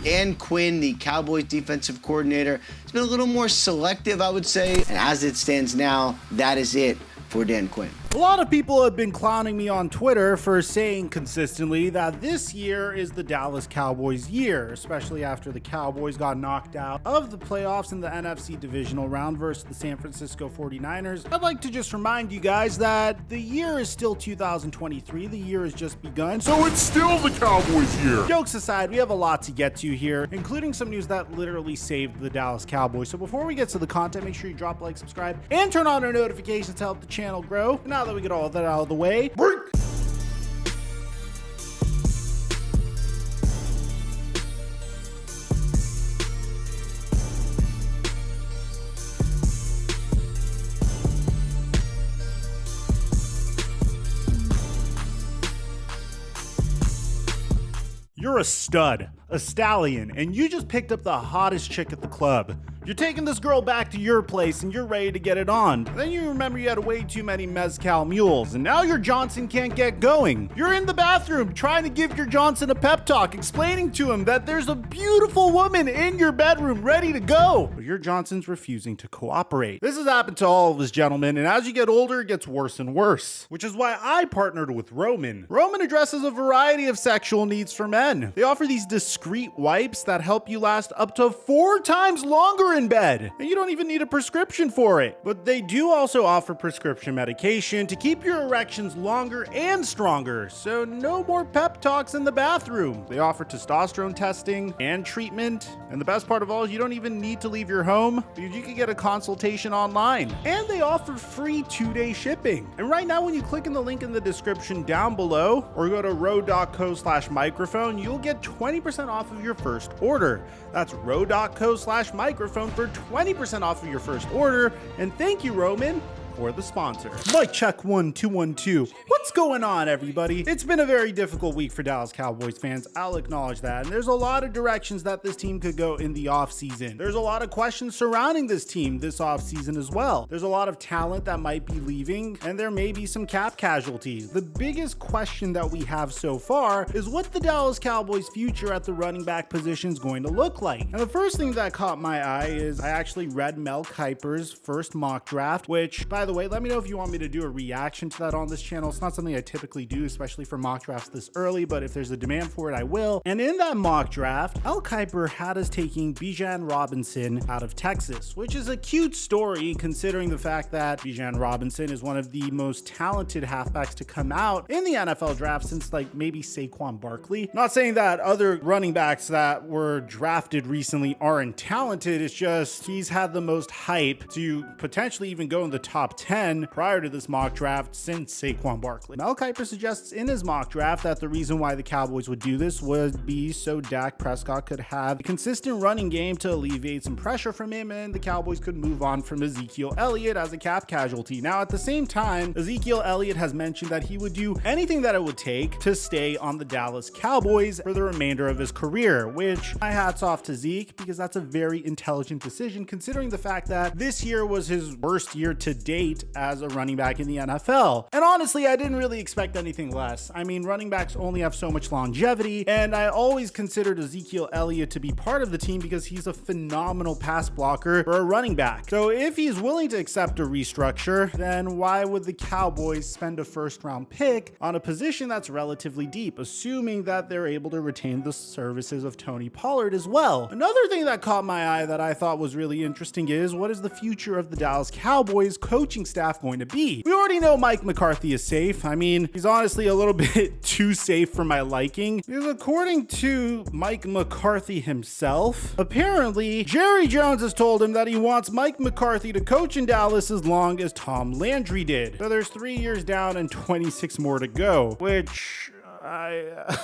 Dan Quinn, the Cowboys defensive coordinator, has been a little more selective, I would say. And as it stands now, that is it for Dan Quinn. A lot of people have been clowning me on Twitter for saying consistently that this year is the Dallas Cowboys year, especially after the Cowboys got knocked out of the playoffs in the NFC divisional round versus the San Francisco 49ers. I'd like to just remind you guys that the year is still 2023. The year has just begun. So it's still the Cowboys year. Jokes aside, we have a lot to get to here, including some news that literally saved the Dallas Cowboys. So before we get to the content, make sure you drop a like, subscribe, and turn on our notifications to help the channel grow. Now that we get all that out of the way, you're a stud, a stallion, and you just picked up the hottest chick at the club. You're taking this girl back to your place and you're ready to get it on. Then you remember you had way too many mezcal mules and now your Johnson can't get going. You're in the bathroom trying to give your Johnson a pep talk, explaining to him that there's a beautiful woman in your bedroom ready to go. But your Johnson's refusing to cooperate. This has happened to all of us, gentlemen, and as you get older, it gets worse and worse. Which is why I partnered with Roman. Roman addresses a variety of sexual needs for men. They offer these discreet wipes that help you last up to 4 times longer in bed, and you don't even need a prescription for it. But they do also offer prescription medication to keep your erections longer and stronger, so no more pep talks in the bathroom. They offer testosterone testing and treatment, and the best part of all is you don't even need to leave your home because you can get a consultation online. And they offer free 2-day shipping. And right now, when you click in the link in the description down below or go to ro.co/microphone, you'll get 20% off of your first order. That's ro.co/microphone for 20% off of your first order. And thank you, Roman, for the sponsor. Mic check 1 2 1 2. What's going on, everybody? It's been a very difficult week for Dallas Cowboys fans. I'll acknowledge that. And there's a lot of directions that this team could go in the offseason. There's a lot of questions surrounding this team this offseason as well. There's a lot of talent that might be leaving, and there may be some cap casualties. The biggest question that we have so far is what the Dallas Cowboys' future at the running back position is going to look like. And the first thing that caught my eye is I actually read Mel Kiper's first mock draft, which, by the way, let me know if you want me to do a reaction to that on this channel. It's not something I typically do, especially for mock drafts this early, but if there's a demand for it, I will. And in that mock draft, Mel Kiper had us taking Bijan Robinson out of Texas, which is a cute story considering the fact that Bijan Robinson is one of the most talented halfbacks to come out in the NFL draft since like maybe Saquon Barkley. Not saying that other running backs that were drafted recently aren't talented, it's just he's had the most hype to potentially even go in the top 10 prior to this mock draft since Saquon Barkley. Mel Kiper suggests in his mock draft that the reason why the Cowboys would do this would be so Dak Prescott could have a consistent running game to alleviate some pressure from him, and the Cowboys could move on from Ezekiel Elliott as a cap casualty. Now, at the same time, Ezekiel Elliott has mentioned that he would do anything that it would take to stay on the Dallas Cowboys for the remainder of his career, which my hat's off to Zeke because that's a very intelligent decision considering the fact that this year was his worst year to date as a running back in the NFL. And honestly, I didn't really expect anything less. I mean, running backs only have so much longevity, and I always considered Ezekiel Elliott to be part of the team because he's a phenomenal pass blocker for a running back. So if he's willing to accept a restructure, then why would the Cowboys spend a first-round pick on a position that's relatively deep, assuming that they're able to retain the services of Tony Pollard as well? Another thing that caught my eye that I thought was really interesting is what is the future of the Dallas Cowboys coaching staff going to be? We already know Mike McCarthy is safe. I mean, he's honestly a little bit too safe for my liking because according to Mike McCarthy himself, apparently Jerry Jones has told him that he wants Mike McCarthy to coach in Dallas as long as Tom Landry did. So there's 3 years down and 26 more to go, which I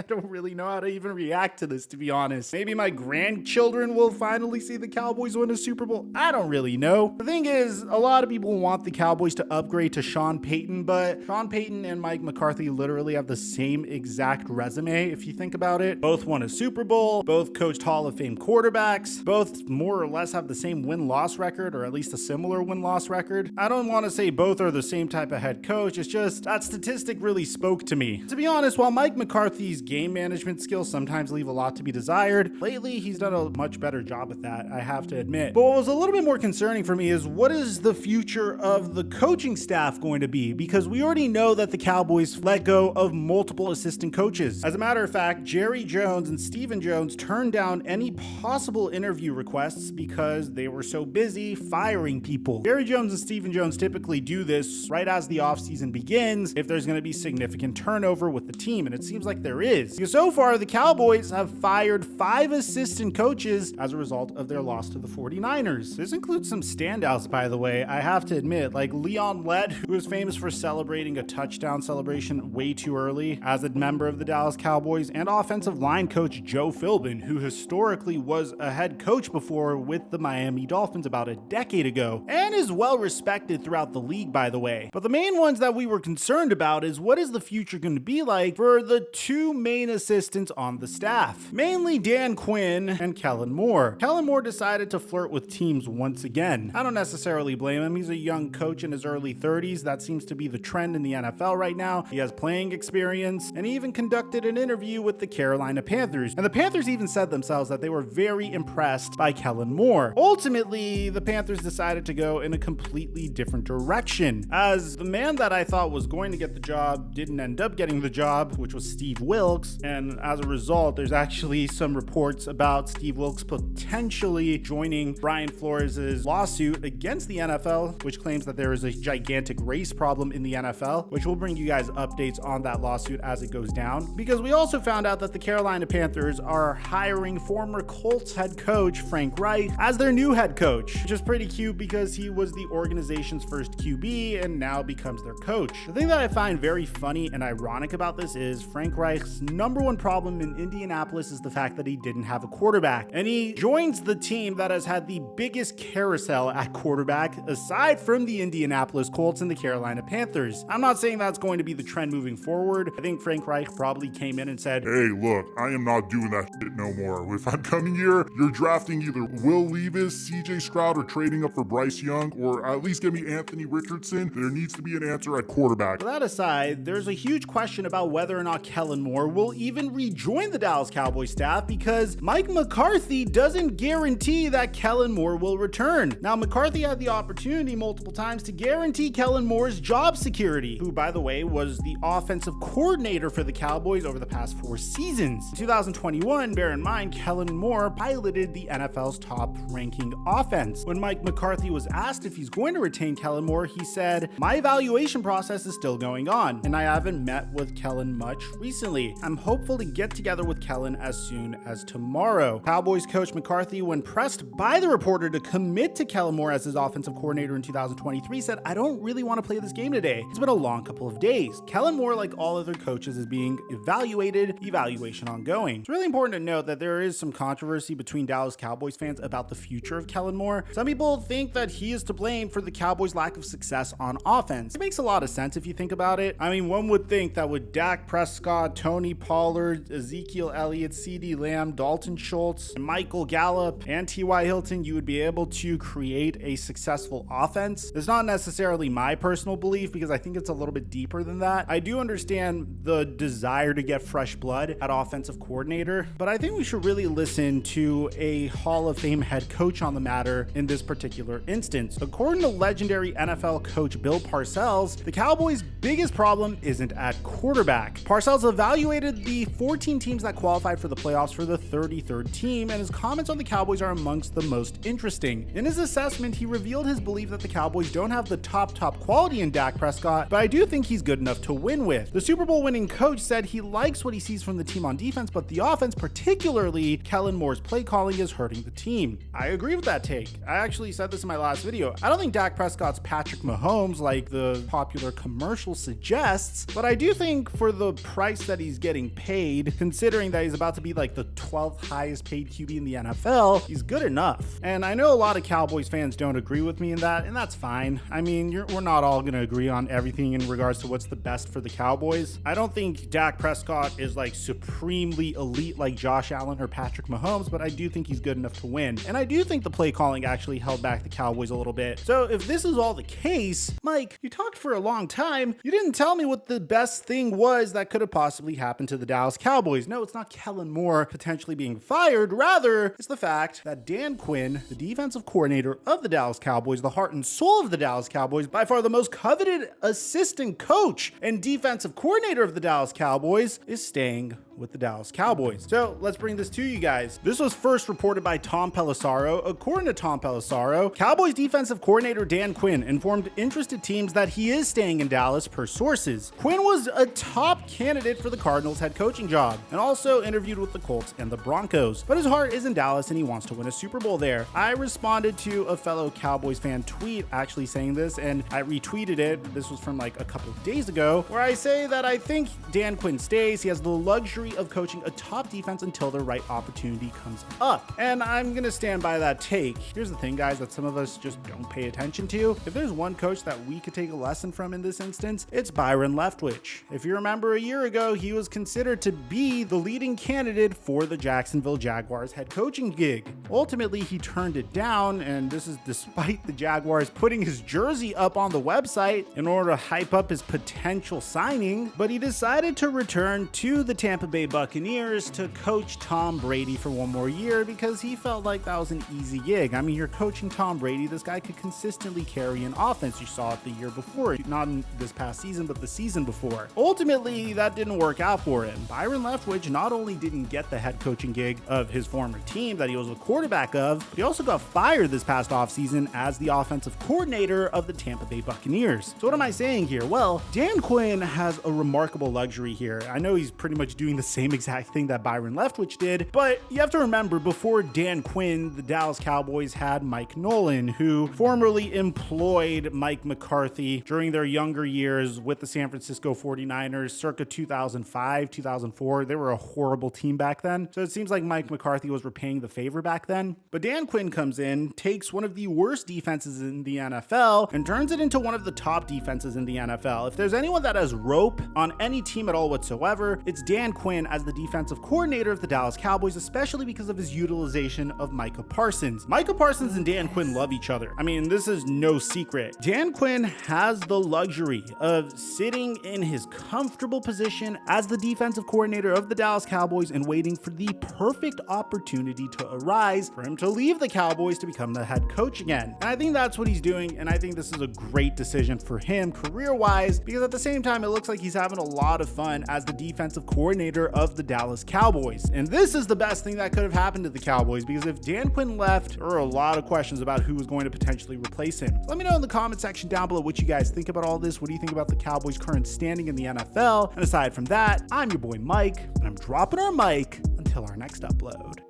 don't really know how to even react to this, to be honest. Maybe my grandchildren will finally see the Cowboys win a Super Bowl. I don't really know. The thing is, a lot of people want the Cowboys to upgrade to Sean Payton, but Sean Payton and Mike McCarthy literally have the same exact resume, if you think about it. Both won a Super Bowl, both coached Hall of Fame quarterbacks, both more or less have the same win-loss record, or at least a similar win-loss record. I don't want to say both are the same type of head coach, it's just that statistic really spoke to me. To be honest, while Mike McCarthy's game management skills sometimes leave a lot to be desired. Lately, he's done a much better job at that, I have to admit. But what was a little bit more concerning for me is what is the future of the coaching staff going to be? Because we already know that the Cowboys let go of multiple assistant coaches. As a matter of fact, Jerry Jones and Stephen Jones turned down any possible interview requests because they were so busy firing people. Jerry Jones and Stephen Jones typically do this right as the offseason begins if there's going to be significant turnover with the team, and it seems like there is. Because so far, the Cowboys have fired 5 assistant coaches as a result of their loss to the 49ers. This includes some standouts, by the way, I have to admit, like Leon Lett, who is famous for celebrating a touchdown celebration way too early as a member of the Dallas Cowboys, and offensive line coach Joe Philbin, who historically was a head coach before with the Miami Dolphins about a decade ago, and is well respected throughout the league, by the way. But the main ones that we were concerned about is what is the future going to be like for the 2 main assistants on the staff, mainly Dan Quinn and Kellen Moore. Kellen Moore decided to flirt with teams once again. I don't necessarily blame him. He's a young coach in his early 30s. That seems to be the trend in the NFL right now. He has playing experience, and he even conducted an interview with the Carolina Panthers. And the Panthers even said themselves that they were very impressed by Kellen Moore. Ultimately, the Panthers decided to go in a completely different direction, as the man that I thought was going to get the job didn't end up getting the job, which was Steve Wilks. And as a result, there's actually some reports about Steve Wilks potentially joining Brian Flores' lawsuit against the NFL, which claims that there is a gigantic race problem in the NFL, which will bring you guys updates on that lawsuit as it goes down. Because we also found out that the Carolina Panthers are hiring former Colts head coach Frank Reich as their new head coach, which is pretty cute because he was the organization's first QB and now becomes their coach. The thing that I find very funny and ironic about this is Frank Reich's number one problem in Indianapolis is the fact that he didn't have a quarterback, and he joins the team that has had the biggest carousel at quarterback aside from the Indianapolis Colts and the Carolina Panthers. I'm not saying that's going to be the trend moving forward. I think Frank Reich probably came in and said, Hey, look, I am not doing that shit no more. If I'm coming here, you're drafting either Will Levis, CJ Stroud, or trading up for Bryce Young, or at least give me Anthony Richardson. There needs to be an answer at quarterback. With that aside, there's a huge question about whether or not Kellen Moore will even rejoin the Dallas Cowboys staff because Mike McCarthy doesn't guarantee that Kellen Moore will return. Now, McCarthy had the opportunity multiple times to guarantee Kellen Moore's job security, who, by the way, was the offensive coordinator for the Cowboys over the past 4 seasons. In 2021, bear in mind, Kellen Moore piloted the NFL's top-ranking offense. When Mike McCarthy was asked if he's going to retain Kellen Moore, he said, "My evaluation process is still going on, and I haven't met with Kellen much recently. I'm hopeful to get together with Kellen as soon as tomorrow." Cowboys coach McCarthy, when pressed by the reporter to commit to Kellen Moore as his offensive coordinator in 2023, said, "I don't really want to play this game today. It's been a long couple of days." Kellen Moore, like all other coaches, is being evaluated, evaluation ongoing. It's really important to note that there is some controversy between Dallas Cowboys fans about the future of Kellen Moore. Some people think that he is to blame for the Cowboys' lack of success on offense. It makes a lot of sense if you think about it. I mean, one would think that with Dak Prescott, Tony Pollard, Ezekiel Elliott, CeeDee Lamb, Dalton Schultz, Michael Gallup, and T.Y. Hilton, you would be able to create a successful offense. It's not necessarily my personal belief because I think it's a little bit deeper than that. I do understand the desire to get fresh blood at offensive coordinator, but I think we should really listen to a Hall of Fame head coach on the matter in this particular instance. According to legendary NFL coach Bill Parcells, the Cowboys' biggest problem isn't at quarterback. Parcells evaluated the 14 teams that qualified for the playoffs for the 33rd team, and his comments on the Cowboys are amongst the most interesting. In his assessment, he revealed his belief that the Cowboys don't have the top quality in Dak Prescott, but I do think he's good enough to win with. The Super Bowl winning coach said he likes what he sees from the team on defense, but the offense, particularly Kellen Moore's play calling, is hurting the team. I agree with that take. I actually said this in my last video. I don't think Dak Prescott's Patrick Mahomes like the popular commercial suggests, but I do think for the price that he's getting paid, considering that he's about to be like the 12th highest paid QB in the NFL, he's good enough. And I know a lot of Cowboys fans don't agree with me in that, and that's fine. I mean, we're not all going to agree on everything in regards to what's the best for the Cowboys. I don't think Dak Prescott is like supremely elite like Josh Allen or Patrick Mahomes, but I do think he's good enough to win. And I do think the play calling actually held back the Cowboys a little bit. So if this is all the case, Mike, you talked for a long time. You didn't tell me what the best thing was that could have possibly happened happened to the Dallas Cowboys. No, it's not Kellen Moore potentially being fired. Rather, it's the fact that Dan Quinn, the defensive coordinator of the Dallas Cowboys, the heart and soul of the Dallas Cowboys, by far the most coveted assistant coach and defensive coordinator of the Dallas Cowboys, is staying with the Dallas Cowboys. So let's bring this to you guys. This was first reported by Tom Pelissero. According to Tom Pelissero, Cowboys defensive coordinator Dan Quinn informed interested teams that he is staying in Dallas per sources. Quinn was a top candidate for the Cardinals head coaching job and also interviewed with the Colts and the Broncos, but his heart is in Dallas and he wants to win a Super Bowl there. I responded to a fellow Cowboys fan tweet actually saying this, and I retweeted it. This was from like a couple of days ago, where I say that I think Dan Quinn stays. He has the luxury of coaching a top defense until the right opportunity comes up. And I'm gonna stand by that take. Here's the thing, guys, that some of us just don't pay attention to. If there's one coach that we could take a lesson from in this instance, it's Byron Leftwich. If you remember, a year ago, he was considered to be the leading candidate for the Jacksonville Jaguars head coaching gig. Ultimately, he turned it down, and this is despite the Jaguars putting his jersey up on the website in order to hype up his potential signing. But he decided to return to the Tampa Bay Buccaneers to coach Tom Brady for one more year because he felt like that was an easy gig. I mean, you're coaching Tom Brady. This guy could consistently carry an offense. You saw it the year before, not in this past season, but the season before. Ultimately, that didn't work out for him. Byron Leftwich not only didn't get the head coaching gig of his former team that he was a quarterback of, but he also got fired this past offseason as the offensive coordinator of the Tampa Bay Buccaneers. So what am I saying here? Well, Dan Quinn has a remarkable luxury here. I know he's pretty much doing the same exact thing that Byron Leftwich did, but you have to remember, before Dan Quinn, the Dallas Cowboys had Mike Nolan, who formerly employed Mike McCarthy during their younger years with the San Francisco 49ers circa 2005, 2004. They were a horrible team back then. So it seems like Mike McCarthy was repaying the favor back then. But Dan Quinn comes in, takes one of the worst defenses in the NFL and turns it into one of the top defenses in the NFL. If there's anyone that has rope on any team at all whatsoever, it's Dan Quinn as the defensive coordinator of the Dallas Cowboys, especially because of his utilization of Micah Parsons. Micah Parsons and Dan Quinn love each other. I mean, this is no secret. Dan Quinn has the luxury of sitting in his comfortable position as the defensive coordinator of the Dallas Cowboys and waiting for the perfect opportunity to arise for him to leave the Cowboys to become the head coach again. And I think that's what he's doing, and I think this is a great decision for him career-wise, because at the same time, it looks like he's having a lot of fun as the defensive coordinator of the Dallas Cowboys. And this is the best thing that could have happened to the Cowboys, because if Dan Quinn left, there are a lot of questions about who was going to potentially replace him. Let me know in the comment section down below what you guys think about all this. What do you think about the Cowboys' current standing in the NFL? And aside from that, I'm your boy Mike, and I'm dropping our mic until our next upload.